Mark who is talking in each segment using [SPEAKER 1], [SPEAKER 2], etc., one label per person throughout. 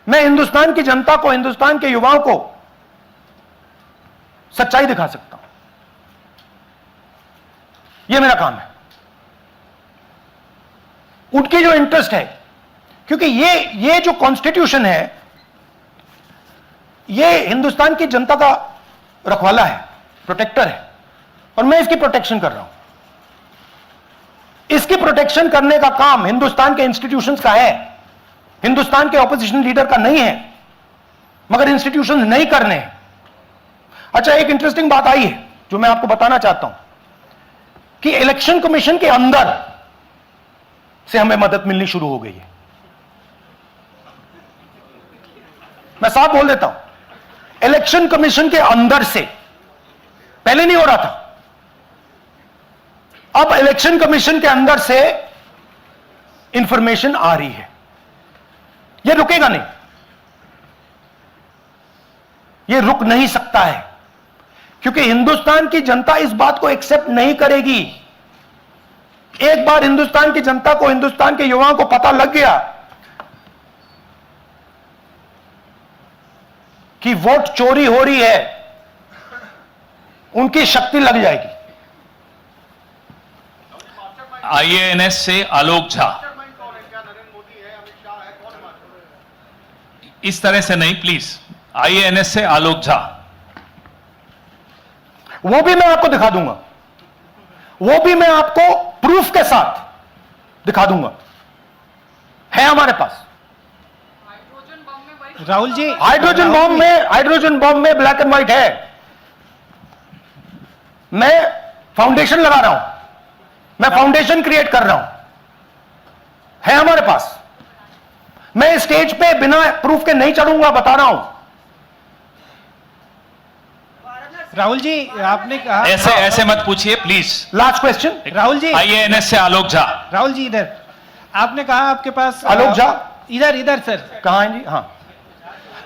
[SPEAKER 1] मैं हिंदुस्तान की जनता को, हिंदुस्तान के युवाओं को सच्चाई दिखा सकता हूं। यह मेरा काम है। उनकी जो इंटरेस्ट है, क्योंकि ये जो कॉन्स्टिट्यूशन है, ये हिंदुस्तान की जनता का रखवाला है, प्रोटेक्टर है, और मैं इसकी प्रोटेक्शन कर रहा हूं। इसकी प्रोटेक्शन करने का काम हिंदुस्तान के इंस्टीट्यूशंस का है, हिंदुस्तान के ऑपोजिशन लीडर का नहीं है, मगर इंस्टीट्यूशंस नहीं करने हैं। अच्छा, एक इंटरेस्टिंग बात आई है जो मैं आपको बताना चाहता हूं कि इलेक्शन कमीशन के अंदर से हमें मदद मिलनी शुरू हो गई है। मैं साफ बोल देता हूं, इलेक्शन कमीशन के अंदर से, पहले नहीं हो रहा था, अब इलेक्शन कमीशन के अंदर से इंफॉर्मेशन आ रही है। यह रुकेगा नहीं, यह रुक नहीं सकता है, क्योंकि हिंदुस्तान की जनता इस बात को एक्सेप्ट नहीं करेगी। एक बार हिंदुस्तान की जनता को, हिंदुस्तान के युवाओं को पता लग गया कि वोट चोरी हो रही है, उनकी शक्ति लग जाएगी।
[SPEAKER 2] आईएएनएस से आलोक झा, इस तरह से नहीं प्लीज। आईएएनएस से आलोक झा,
[SPEAKER 1] वो भी मैं आपको दिखा दूंगा, वो भी मैं आपको प्रूफ के साथ दिखा दूंगा, है हमारे पास।
[SPEAKER 3] राहुल जी,
[SPEAKER 1] हाइड्रोजन बॉम्ब में ब्लैक एंड व्हाइट है। मैं फाउंडेशन लगा रहा हूं, मैं फाउंडेशन क्रिएट कर रहा हूं, है हमारे पास। मैं स्टेज पे बिना प्रूफ के नहीं चढ़ूंगा, बता रहा हूं।
[SPEAKER 3] राहुल जी, आपने कहा
[SPEAKER 2] ऐसे मत पूछिए please.
[SPEAKER 1] Last question,
[SPEAKER 3] Rahul ji,
[SPEAKER 2] IANS से आलोक झा।
[SPEAKER 3] राहुल जी इधर, आपने कहा आपके पास
[SPEAKER 1] आलोक झा,
[SPEAKER 3] इधर सर,
[SPEAKER 1] कहां हैं जी? हाँ,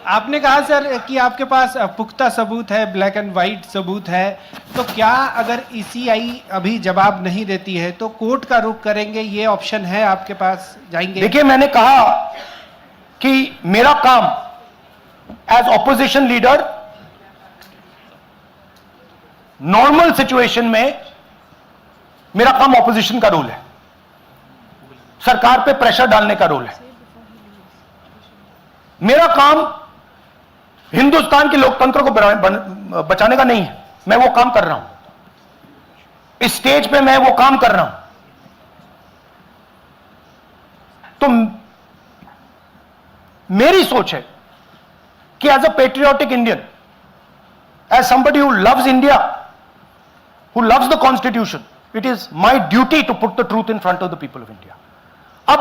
[SPEAKER 3] आपने कहा सर कि आपके पास पुख्ता सबूत है, ब्लैक एंड व्हाइट सबूत है, तो क्या अगर ईसीआई अभी जवाब नहीं देती है तो कोर्ट का रुख करेंगे, ये ऑप्शन है आपके पास, जाएंगे?
[SPEAKER 1] देखिए, मैंने कहा कि मेरा काम as opposition leader normal situation में मेरा काम ऑपोजिशन का रोल है, सरकार पे प्रेशर डालने का रोल है। मेरा काम हिंदुस्तान के लोकतंत्र को बचाने का नहीं है। मैं वो काम कर रहा हूं, इस स्टेज पे मैं वो काम कर रहा हूं। तो मेरी सोच है कि as a patriotic Indian, as somebody who loves India, who loves the constitution, it is my duty to put the truth in front of the people of India. अब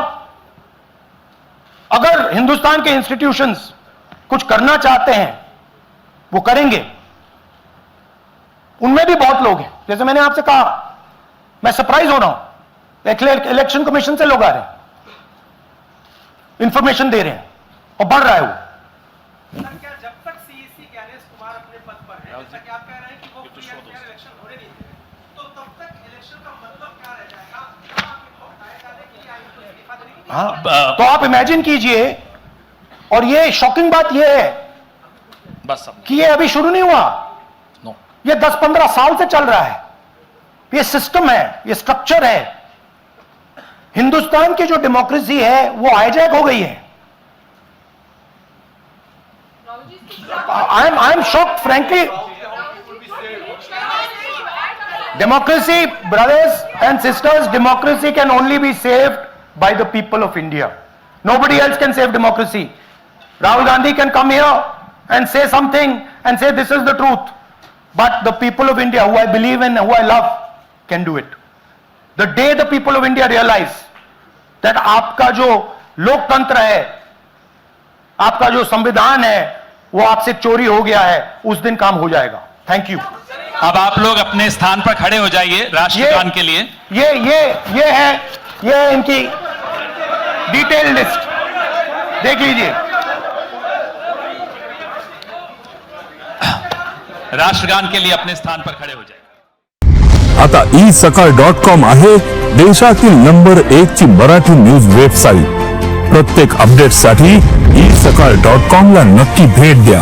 [SPEAKER 1] अगर हिंदुस्तान के इंस्टीट्यूशंस कुछ करना चाहते हैं, वो करेंगे। उनमें भी बहुत लोग हैं, जैसे मैंने आपसे कहा, मैं सरप्राइज हो रहा हूं, इलेक्शन कमीशन से लोग आ रहे हैं, इंफॉर्मेशन दे रहे हैं, और बढ़ रहा है वो।
[SPEAKER 4] क्या जब तक सीईसी ज्ञानेश कुमार अपने पद पर है, जैसा कि आप कह रहे हैं कि वो फ्री एंड फेयर इलेक्शन होने नहीं देंगे, तो तब तक इलेक्शन का मतलब क्या रह जाएगा? क्या आपको बताया जाने के लिए आयुक्त को इस्तीफा देने की?
[SPEAKER 1] हाँ, तो आप इमेजिन कीजिए, और ये शॉकिंग बात ये है
[SPEAKER 2] बस
[SPEAKER 1] कि ये अभी शुरू नहीं हुआ,
[SPEAKER 2] नो,
[SPEAKER 1] ये 10-15 साल से चल रहा है। ये सिस्टम है, ये स्ट्रक्चर है। हिंदुस्तान की जो डेमोक्रेसी है वो हाईजैक हो गई है। I am shocked frankly. Democracy, brothers and sisters, democracy can only be saved by the people of India. Nobody else can save democracy. Rahul Gandhi can come here and say something and say this is the truth. But the people of India, who I believe in, who I love, can do it. The day the people of India realize that आपका जो लोकतंत्र है, आपका जो संविधान है, वो आपसे चोरी हो गया है, उस दिन काम हो जाएगा। Thank you.
[SPEAKER 2] अब आप लोग अपने स्थान पर खड़े हो जाइए राष्ट्रगान के लिए।
[SPEAKER 1] ये है इनकी डिटेल लिस्ट, देख लीजिए।
[SPEAKER 2] राष्ट्रगान के लिए अपने स्थान पर खड़े हो जाइए।
[SPEAKER 5] आता isakal.com आहे देशातील नंबर 1 ची मराठी न्यूज वेबसाईट। प्रत्येक अपडेटसाठी ईसकाळ.com ला नक्की भेट द्या.